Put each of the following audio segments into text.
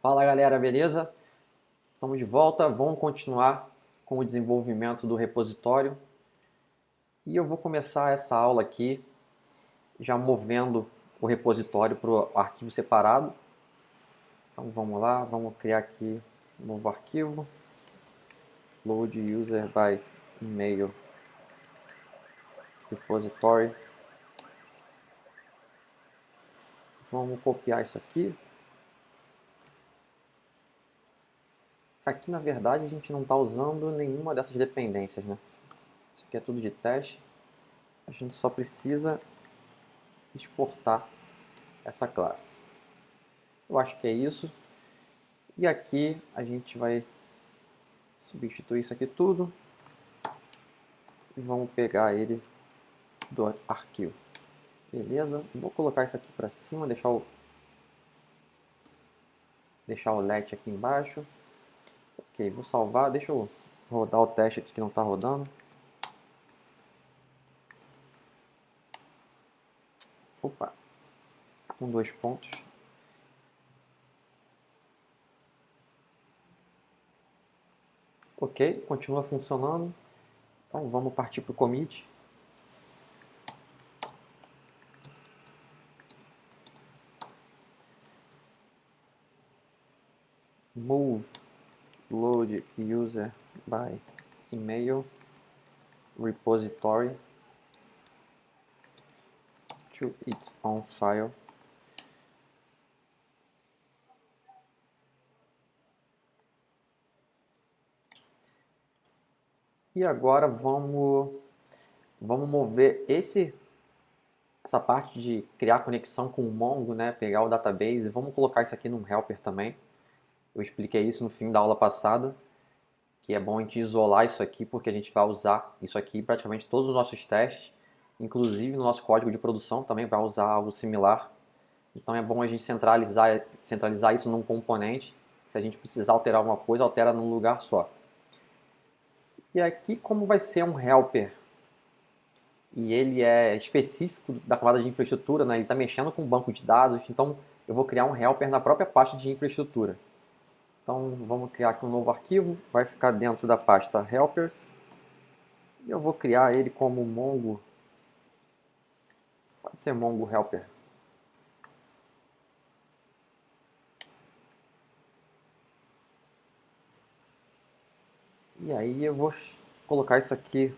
Fala galera, beleza? Estamos de volta, vamos continuar com o desenvolvimento do repositório e eu vou começar essa aula aqui já movendo o repositório para o arquivo separado. Então vamos lá, vamos criar aqui um novo arquivo, load user by email repository. Vamos copiar isso aqui. Aqui na verdade a gente não está usando nenhuma dessas dependências, né? Isso aqui é tudo de teste. A gente só precisa exportar essa classe. Eu acho que é isso. E aqui a gente vai substituir isso aqui tudo e vamos pegar ele do arquivo. Beleza? Vou colocar isso aqui para cima, deixar o let aqui embaixo. Ok, vou salvar. Deixa eu rodar o teste aqui que não está rodando. Opa, com 2 pontos. Ok, continua funcionando. Então vamos partir para o commit. Move load user by email repository to its own file. E agora vamos mover essa parte de criar conexão com o Mongo, né? Pegar o database, vamos colocar isso aqui num helper também. Eu expliquei isso no fim da aula passada, que é bom a gente isolar isso aqui, porque a gente vai usar isso aqui em praticamente todos os nossos testes, inclusive no nosso código de produção também vai usar algo similar. Então é bom a gente centralizar isso num componente. Se a gente precisar alterar alguma coisa, altera num lugar só. E aqui, como vai ser um helper e ele é específico da camada de infraestrutura, né? Ele está mexendo com o banco de dados, então eu vou criar um helper na própria pasta de infraestrutura. Então vamos criar aqui um novo arquivo, vai ficar dentro da pasta helpers e eu vou criar ele como Mongo, pode ser Mongo helper. E aí eu vou colocar isso aqui,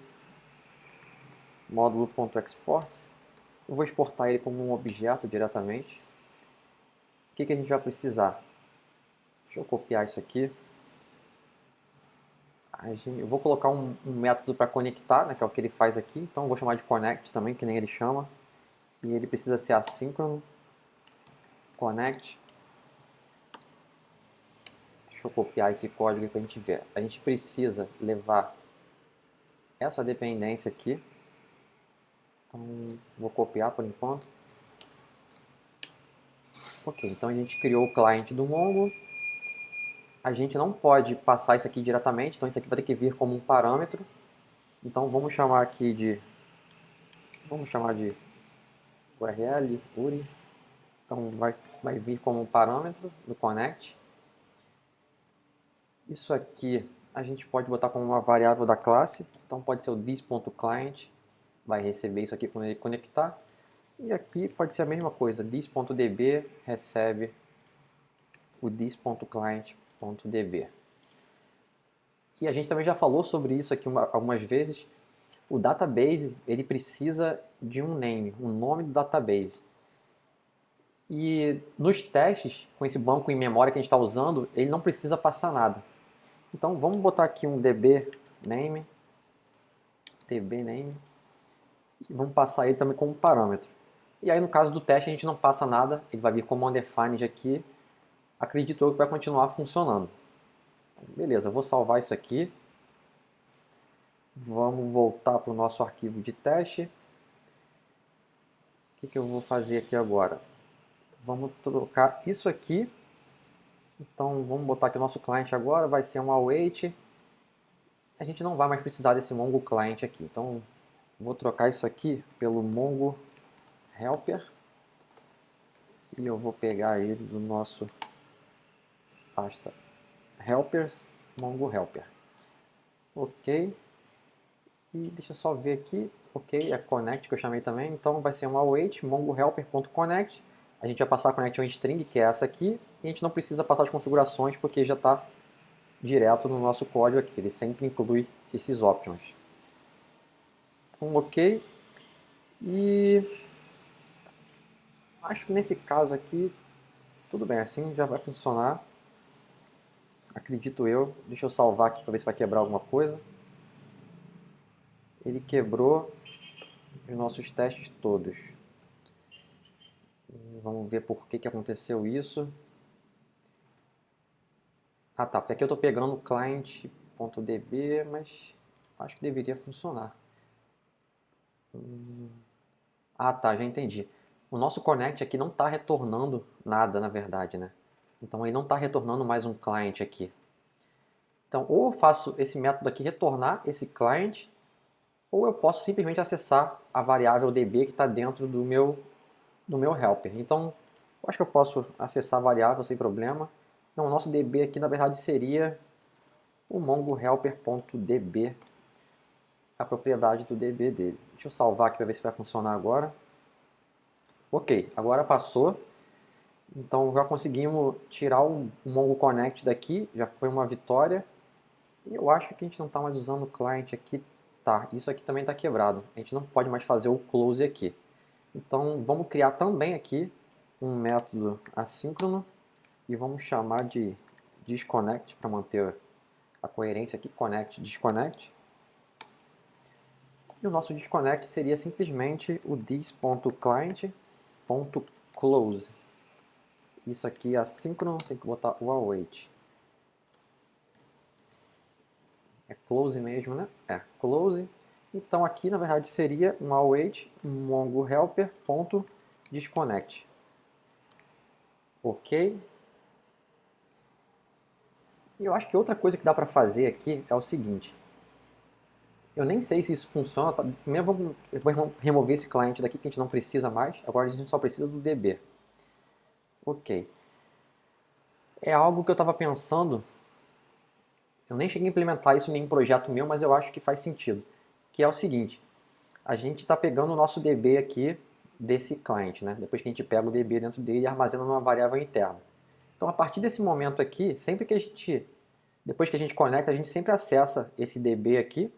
módulo.export. Eu vou exportar ele como um objeto diretamente. O que a gente vai precisar? Deixa eu copiar isso aqui. Eu vou colocar um método para conectar, né, que é o que ele faz aqui. Então eu vou chamar de connect também, que nem ele chama. E ele precisa ser assíncrono. Connect. Deixa eu copiar esse código para a gente ver. A gente precisa levar essa dependência aqui. Então vou copiar por enquanto. Ok, então a gente criou o cliente do Mongo. A gente não pode passar isso aqui diretamente, então isso aqui vai ter que vir como um parâmetro. Então vamos chamar aqui de URL, URI. Então vai vir como um parâmetro do connect. Isso aqui a gente pode botar como uma variável da classe. Então pode ser o this.client, vai receber isso aqui quando ele conectar. E aqui pode ser a mesma coisa, this.db recebe o this.client.db. E a gente também já falou sobre isso aqui algumas vezes. O database ele precisa de um name, um nome do database. E nos testes, com esse banco em memória que a gente está usando, ele não precisa passar nada. Então vamos botar aqui um db name, e vamos passar ele também como parâmetro. E aí no caso do teste a gente não passa nada, ele vai vir como undefined aqui, acredito eu que vai continuar funcionando. Então, beleza, eu vou salvar isso aqui. Vamos voltar para o nosso arquivo de teste. O que eu vou fazer aqui agora? Vamos trocar isso aqui. Então vamos botar aqui o nosso cliente agora, vai ser um await. A gente não vai mais precisar desse Mongo client aqui. Então vou trocar isso aqui pelo Mongo helper. E eu vou pegar ele do nosso pasta helpers, mongo helper. Ok. E deixa eu só ver aqui. Ok, é connect que eu chamei também. Então vai ser um await mongo helper.connect. A gente vai passar a connection string, que é essa aqui. E a gente não precisa passar as configurações porque já está direto no nosso código aqui. Ele sempre inclui esses options. Então, ok. E acho que nesse caso aqui, tudo bem, assim já vai funcionar. Acredito eu. Deixa eu salvar aqui para ver se vai quebrar alguma coisa. Ele quebrou os nossos testes todos. Vamos ver por que aconteceu isso. Ah tá, porque aqui eu estou pegando o client.db, mas acho que deveria funcionar. Ah tá, já entendi. O nosso connect aqui não está retornando nada, na verdade, né? Então ele não está retornando mais um client aqui. Então ou eu faço esse método aqui retornar esse client, ou eu posso simplesmente acessar a variável db que está dentro do meu helper. Então eu acho que eu posso acessar a variável sem problema. Então o nosso db aqui na verdade seria o mongo helper.db, a propriedade do db dele. Deixa eu salvar aqui para ver se vai funcionar agora. Ok, agora passou. Então já conseguimos tirar o Mongo Connect daqui, já foi uma vitória. E eu acho que a gente não está mais usando o client aqui. Tá, isso aqui também está quebrado. A gente não pode mais fazer o close aqui. Então vamos criar também aqui um método assíncrono e vamos chamar de disconnect para manter a coerência aqui, connect, disconnect. E o nosso disconnect seria simplesmente o this.client.close. Isso aqui é assíncrono, tem que botar o await. É close mesmo, né? É, close. Então aqui na verdade seria um await mongo helper.disconnect. Ok. E eu acho que outra coisa que dá para fazer aqui é o seguinte. Eu nem sei se isso funciona. Tá? Primeiro vamos remover esse cliente daqui que a gente não precisa mais. Agora a gente só precisa do DB. Ok. É algo que eu estava pensando. Eu nem cheguei a implementar isso em nenhum projeto meu, mas eu acho que faz sentido. Que é o seguinte. A gente está pegando o nosso DB aqui desse cliente, né? Depois que a gente pega o DB dentro dele e armazena numa variável interna. Então a partir desse momento aqui, sempre que a gente, depois que a gente conecta, a gente sempre acessa esse DB aqui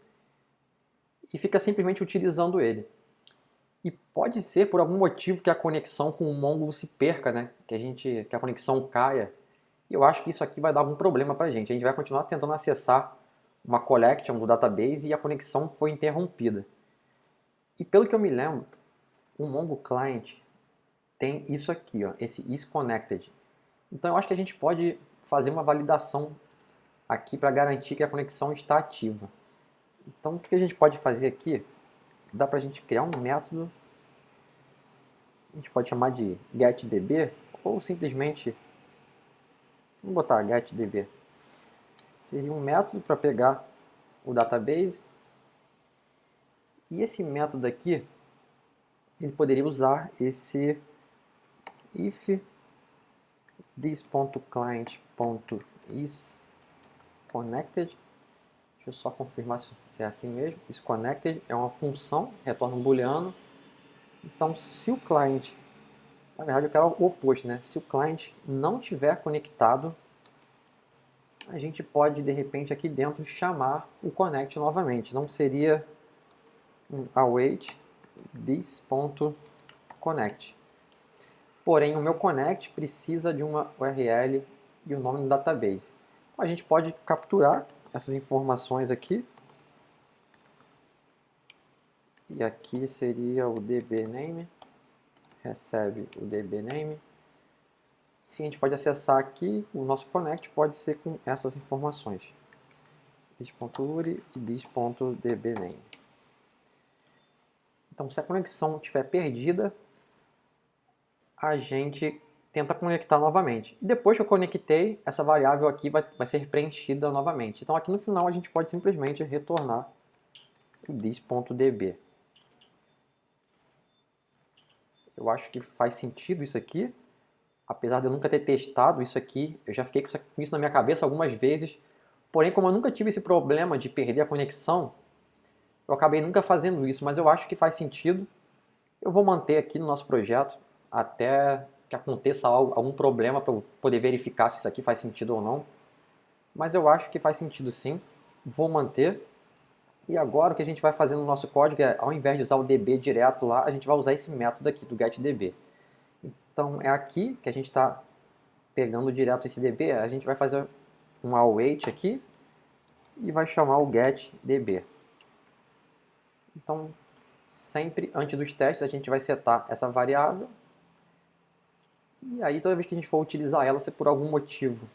e fica simplesmente utilizando ele. E pode ser por algum motivo que a conexão com o Mongo se perca, né? Que a conexão caia. E eu acho que isso aqui vai dar algum problema para a gente. A gente vai continuar tentando acessar uma collection do database e a conexão foi interrompida. E pelo que eu me lembro, o Mongo Client tem isso aqui, ó, esse isConnected. Então eu acho que a gente pode fazer uma validação aqui para garantir que a conexão está ativa. Então o que a gente pode fazer aqui? Dá para a gente criar um método, a gente pode chamar de getDB ou simplesmente, vamos botar getDB. Seria um método para pegar o database e esse método aqui, ele poderia usar esse if this.client.isConnected. Deixa eu só confirmar se é assim mesmo. IsConnected é uma função, retorna um booleano. Então, se o cliente, na verdade eu quero o oposto, né? Se o cliente não tiver conectado, a gente pode de repente aqui dentro chamar o connect novamente. Não seria um await this.connect. Porém, o meu connect precisa de uma URL e o nome do database. Então, a gente pode capturar essas informações aqui. E aqui seria o dbname, recebe o dbname. E a gente pode acessar aqui, o nosso connect pode ser com essas informações. this.uri e this.dbname. Então, se a conexão estiver perdida, a gente tenta conectar novamente. E depois que eu conectei, essa variável aqui vai ser preenchida novamente. Então aqui no final a gente pode simplesmente retornar o this.db. Eu acho que faz sentido isso aqui. apesar de eu nunca ter testado isso aqui, eu já fiquei com isso na minha cabeça algumas vezes, porém como eu nunca tive esse problema de perder a conexão, eu acabei nunca fazendo isso, mas eu acho que faz sentido. Eu vou manter aqui no nosso projeto até que aconteça algum problema para eu poder verificar se isso aqui faz sentido ou não. Mas eu acho que faz sentido sim. Vou manter. E agora o que a gente vai fazer no nosso código é, ao invés de usar o DB direto lá, a gente vai usar esse método aqui do getDB. Então é aqui que a gente está pegando direto esse DB, a gente vai fazer um await aqui e vai chamar o getDB. Então sempre antes dos testes a gente vai setar essa variável. E aí toda vez que a gente for utilizar ela, se por algum motivo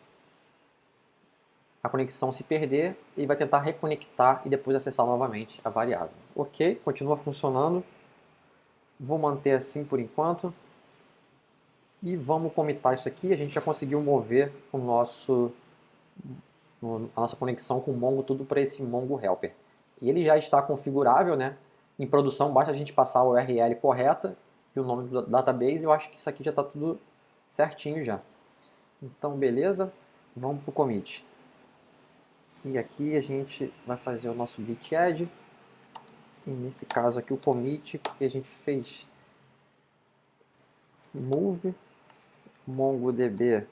a conexão se perder, ele vai tentar reconectar e depois acessar novamente a variável. Ok, continua funcionando. Vou manter assim por enquanto. E vamos comitar isso aqui. A gente já conseguiu mover a nossa conexão com o Mongo tudo para esse Mongo Helper. E ele já está configurável, né? Em produção basta a gente passar a URL correta e o nome do database. Eu acho que isso aqui já está tudo certinho já. Então beleza, vamos para o commit. E aqui a gente vai fazer o nosso git add. E nesse caso aqui o commit que a gente fez move mongodb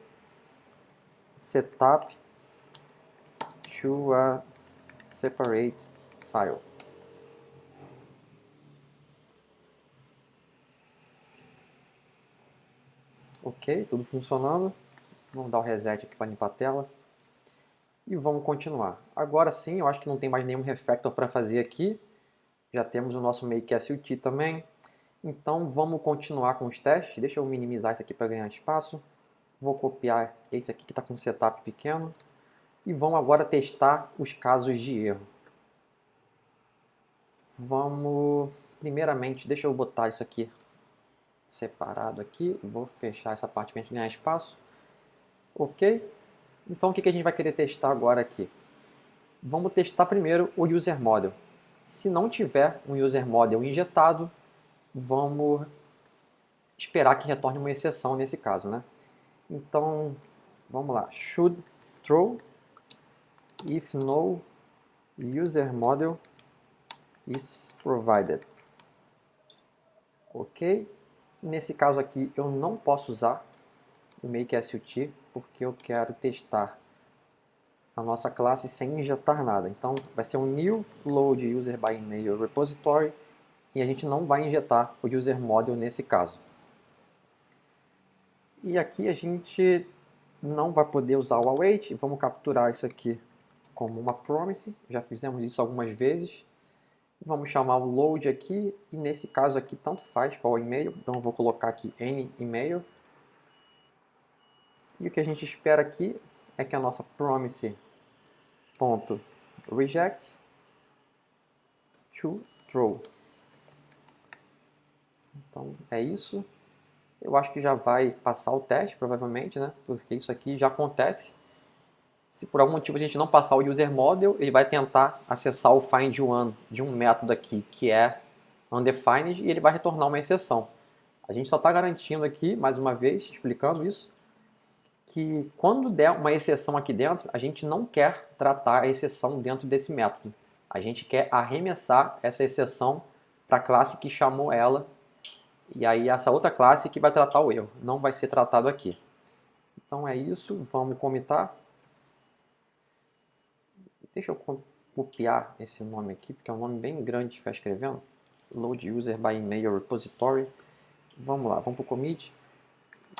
setup to a separate file. Ok, tudo funcionando. Vamos dar o reset aqui para limpar a tela. E vamos continuar. Agora sim, eu acho que não tem mais nenhum refactor para fazer aqui. Já temos o nosso make SUT também. Então vamos continuar com os testes. Deixa eu minimizar isso aqui para ganhar espaço. Vou copiar esse aqui que está com setup pequeno. E vamos agora testar os casos de erro. Vamos, primeiramente, deixa eu botar isso aqui separado aqui. Vou fechar essa parte para a gente ganhar espaço. Ok? Então o que a gente vai querer testar agora aqui? Vamos testar primeiro o user model. Se não tiver um user model injetado, vamos esperar que retorne uma exceção nesse caso, né? Então, vamos lá. Should throw if no user model is provided. Ok? Nesse caso aqui, eu não posso usar o make SUT porque eu quero testar a nossa classe sem injetar nada. Então vai ser um new load user by email repository e a gente não vai injetar o user model nesse caso. E aqui a gente não vai poder usar o await, vamos capturar isso aqui como uma promise, já fizemos isso algumas vezes. Vamos chamar o load aqui e nesse caso aqui tanto faz qual e-mail, então eu vou colocar aqui any email. E o que a gente espera aqui é que a nossa promise.rejects to throw. Então é isso. Eu acho que já vai passar o teste, provavelmente, né? Porque isso aqui já acontece. Se por algum motivo a gente não passar o user model, ele vai tentar acessar o find one de um método aqui que é undefined e ele vai retornar uma exceção. A gente só está garantindo aqui, mais uma vez, explicando isso, que quando der uma exceção aqui dentro, a gente não quer tratar a exceção dentro desse método. A gente quer arremessar essa exceção para a classe que chamou ela e aí essa outra classe que vai tratar o erro. Não vai ser tratado aqui. Então é isso, vamos comitar. Deixa eu copiar esse nome aqui, porque é um nome bem grande de ficar escrevendo. Load user by email repository. Vamos lá, vamos para o commit.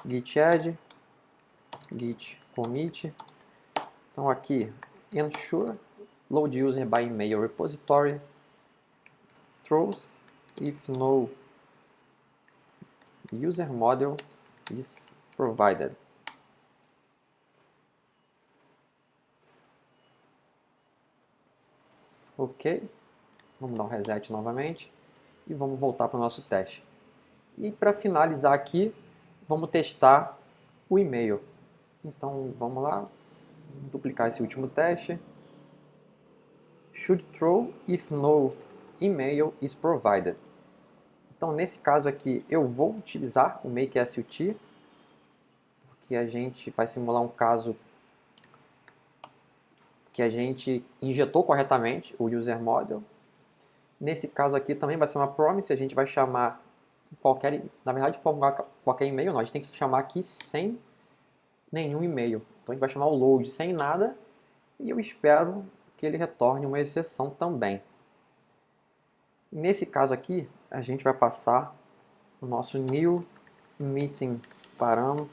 Git add. Git commit. Então aqui, ensure load user by email repository. Throws if no user model is provided. Ok, vamos dar um reset novamente e vamos voltar para o nosso teste. E para finalizar aqui, vamos testar o e-mail. Então vamos lá, vou duplicar esse último teste. Should throw if no email is provided. Então nesse caso aqui eu vou utilizar o make SUT que a gente vai simular um caso que a gente injetou corretamente o user model. Nesse caso aqui também vai ser uma promise, a gente vai chamar qualquer, na verdade, qualquer e-mail, não, a gente tem que chamar aqui sem nenhum e-mail. Então a gente vai chamar o load sem nada e eu espero que ele retorne uma exceção também. Nesse caso aqui, a gente vai passar o nosso new missing param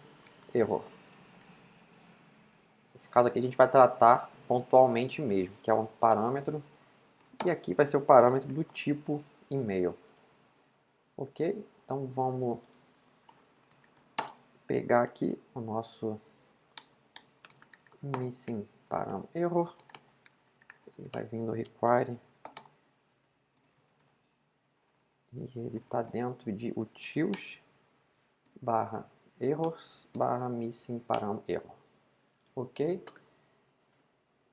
error. Nesse caso aqui a gente vai tratar pontualmente mesmo, que é um parâmetro, e aqui vai ser o parâmetro do tipo e-mail. Ok? Então vamos pegar aqui o nosso missing param error. Ele vai vir no require e ele está dentro de utils barra errors barra missing param error. Ok?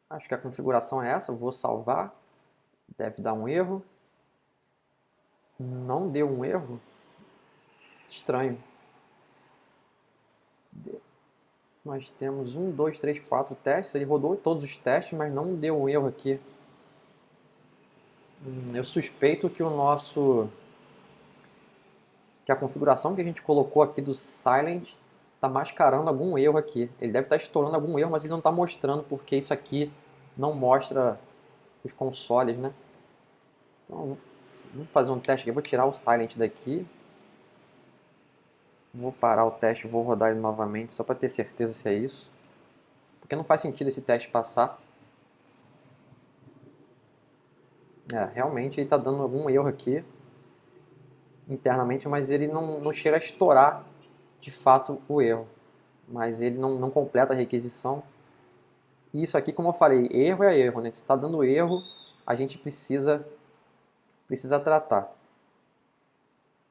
Acho que a configuração é essa. Eu vou salvar. Deve dar um erro. Não deu um erro. Estranho. Nós temos 1, 2, 3, 4 testes. Ele rodou todos os testes, mas não deu um erro aqui. Eu suspeito que que a configuração que a gente colocou aqui do Silent está mascarando algum erro aqui. Ele deve estar estourando algum erro, mas ele não está mostrando, porque isso aqui não mostra os consoles, né? Então, vamos fazer um teste aqui. Eu vou tirar o Silent daqui. Vou parar o teste e vou rodar ele novamente, só para ter certeza se é isso. Porque não faz sentido esse teste passar. Realmente ele está dando algum erro aqui internamente, mas ele não chega a estourar de fato o erro. Mas ele não completa a requisição. E isso aqui, como eu falei, erro é erro, né? Se está dando erro, a gente precisa tratar.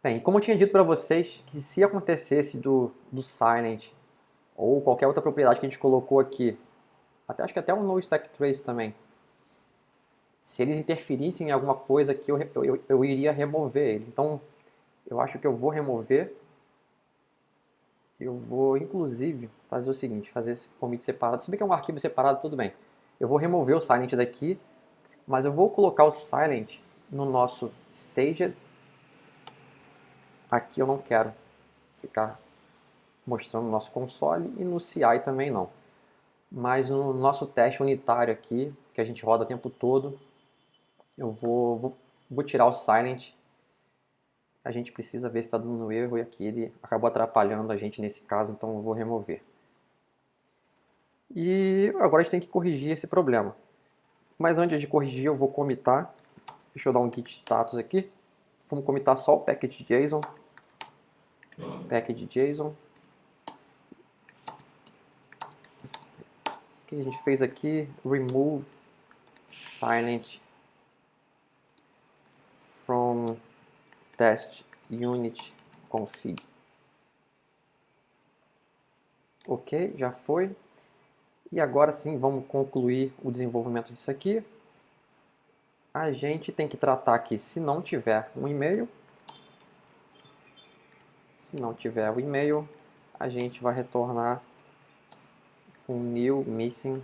Bem, como eu tinha dito para vocês, que se acontecesse do Silent ou qualquer outra propriedade que a gente colocou aqui, acho que até o NoStackTrace também, se eles interferissem em alguma coisa aqui, eu iria remover ele. Então, eu acho que eu vou remover. Eu vou, inclusive, fazer o seguinte, fazer esse commit separado. Se bem que é um arquivo separado, tudo bem. Eu vou remover o silent daqui, mas eu vou colocar o silent no nosso staged. Aqui eu não quero ficar mostrando no nosso console e no CI também não. Mas no nosso teste unitário aqui, que a gente roda o tempo todo, eu vou tirar o silent. A gente precisa ver se está dando erro e aqui ele acabou atrapalhando a gente nesse caso, então eu vou remover. E agora a gente tem que corrigir esse problema. Mas antes de corrigir eu vou commitar. Deixa eu dar um git status aqui. Vamos commitar só o package.json. Package.json. O que a gente fez aqui? Remove silent from test unit config. Ok, já foi. E agora sim, vamos concluir o desenvolvimento disso aqui. A gente tem que tratar aqui, se não tiver um e-mail. Se não tiver o e-mail, a gente vai retornar um new missing.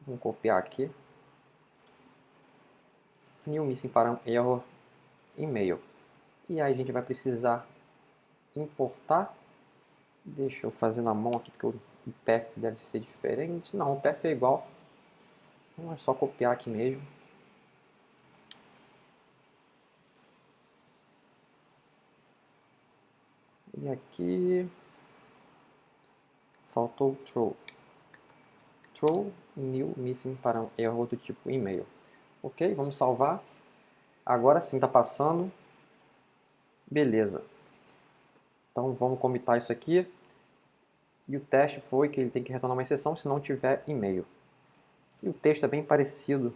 Vamos copiar aqui. New missing para um error e-mail. E aí a gente vai precisar importar. Deixa eu fazer na mão aqui, porque o path deve ser diferente. Não, o path é igual. Então é só copiar aqui mesmo. E aqui faltou throw. Throw new missing para um erro do tipo e-mail. Ok, vamos salvar. Agora sim está passando. Beleza. Então vamos commitar isso aqui. E o teste foi que ele tem que retornar uma exceção se não tiver e-mail. E o texto é bem parecido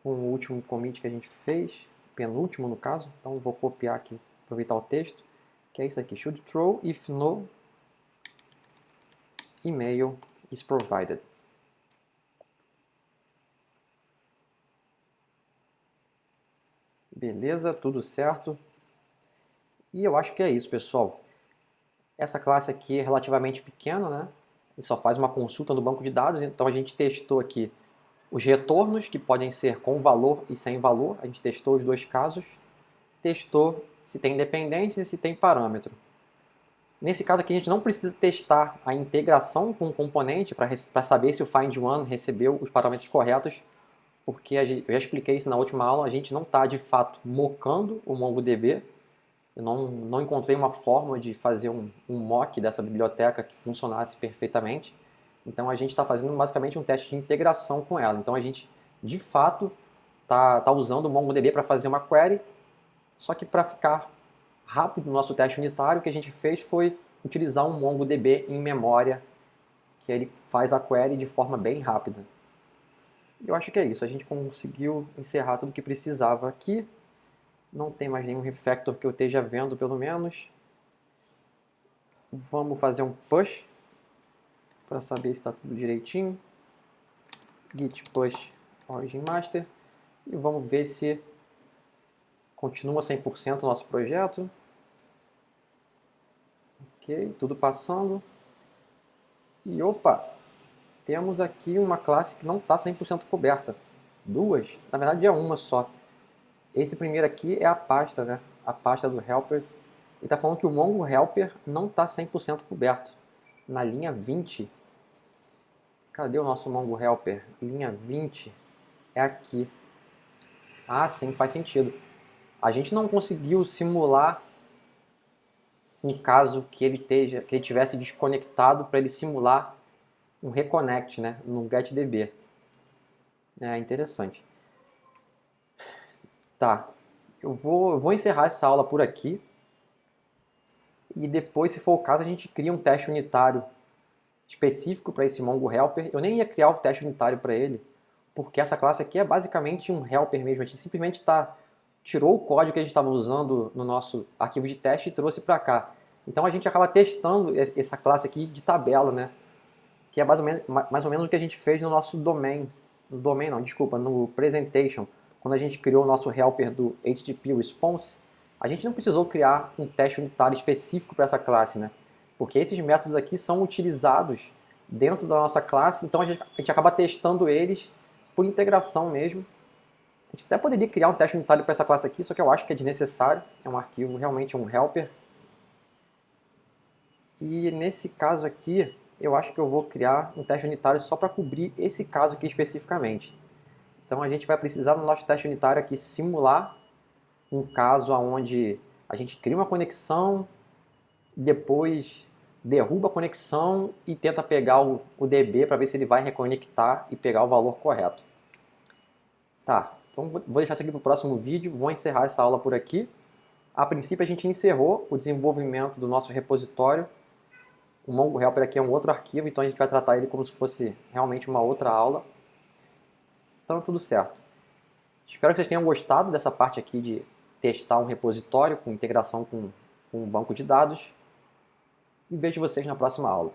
com o último commit que a gente fez, penúltimo no caso. Então vou copiar aqui, aproveitar o texto, que é isso aqui. Should throw if no email is provided. Beleza, tudo certo. E eu acho que é isso, pessoal. Essa classe aqui é relativamente pequena, né? Ele só faz uma consulta no banco de dados, então a gente testou aqui os retornos, que podem ser com valor e sem valor. A gente testou os dois casos. Testou se tem dependência e se tem parâmetro. Nesse caso aqui, a gente não precisa testar a integração com o componente para saber se o find1 recebeu os parâmetros corretos, porque eu já expliquei isso na última aula, a gente não está de fato mocando o MongoDB. Eu não encontrei uma forma de fazer um mock dessa biblioteca que funcionasse perfeitamente. Então a gente está fazendo basicamente um teste de integração com ela. Então a gente, de fato, tá usando o MongoDB para fazer uma query, só que para ficar rápido no nosso teste unitário, o que a gente fez foi utilizar um MongoDB em memória, que ele faz a query de forma bem rápida. Eu acho que é isso, a gente conseguiu encerrar tudo o que precisava aqui. Não tem mais nenhum refactor que eu esteja vendo, pelo menos. Vamos fazer um push para saber se está tudo direitinho. Git push origin master. E vamos ver se continua 100% o nosso projeto. Ok, tudo passando. E opa, temos aqui uma classe que não está 100% coberta. Duas, na verdade é uma só. Esse primeiro aqui é a pasta, né? A pasta do helpers. Ele está falando que o Mongo helper não está 100% coberto. Na linha 20. Cadê o nosso Mongo helper? Linha 20 é aqui. Ah, sim, faz sentido. A gente não conseguiu simular um caso que ele tivesse desconectado para ele simular um reconnect, né? No getDB. É interessante. Tá, eu vou encerrar essa aula por aqui e depois, se for o caso, a gente cria um teste unitário específico para esse Mongo Helper. Eu nem ia criar o teste unitário para ele, porque essa classe aqui é basicamente um helper mesmo. A gente simplesmente tirou o código que a gente estava usando no nosso arquivo de teste e trouxe para cá. Então a gente acaba testando essa classe aqui de tabela, né? Que é mais ou menos o que a gente fez no nosso no presentation. Quando a gente criou o nosso helper do HTTP Response, a gente não precisou criar um teste unitário específico para essa classe, né? Porque esses métodos aqui são utilizados dentro da nossa classe, então a gente acaba testando eles por integração mesmo. A gente até poderia criar um teste unitário para essa classe aqui, só que eu acho que é desnecessário. É um arquivo, realmente um helper. E nesse caso aqui, eu acho que eu vou criar um teste unitário só para cobrir esse caso aqui especificamente. Então a gente vai precisar no nosso teste unitário aqui simular um caso onde a gente cria uma conexão, depois derruba a conexão e tenta pegar o DB para ver se ele vai reconectar e pegar o valor correto. Tá, então vou deixar isso aqui para o próximo vídeo, vou encerrar essa aula por aqui. A princípio a gente encerrou o desenvolvimento do nosso repositório. O Mongo Helper aqui é um outro arquivo, então a gente vai tratar ele como se fosse realmente uma outra aula. Então tudo certo. Espero que vocês tenham gostado dessa parte aqui de testar um repositório com integração com um banco de dados. E vejo vocês na próxima aula.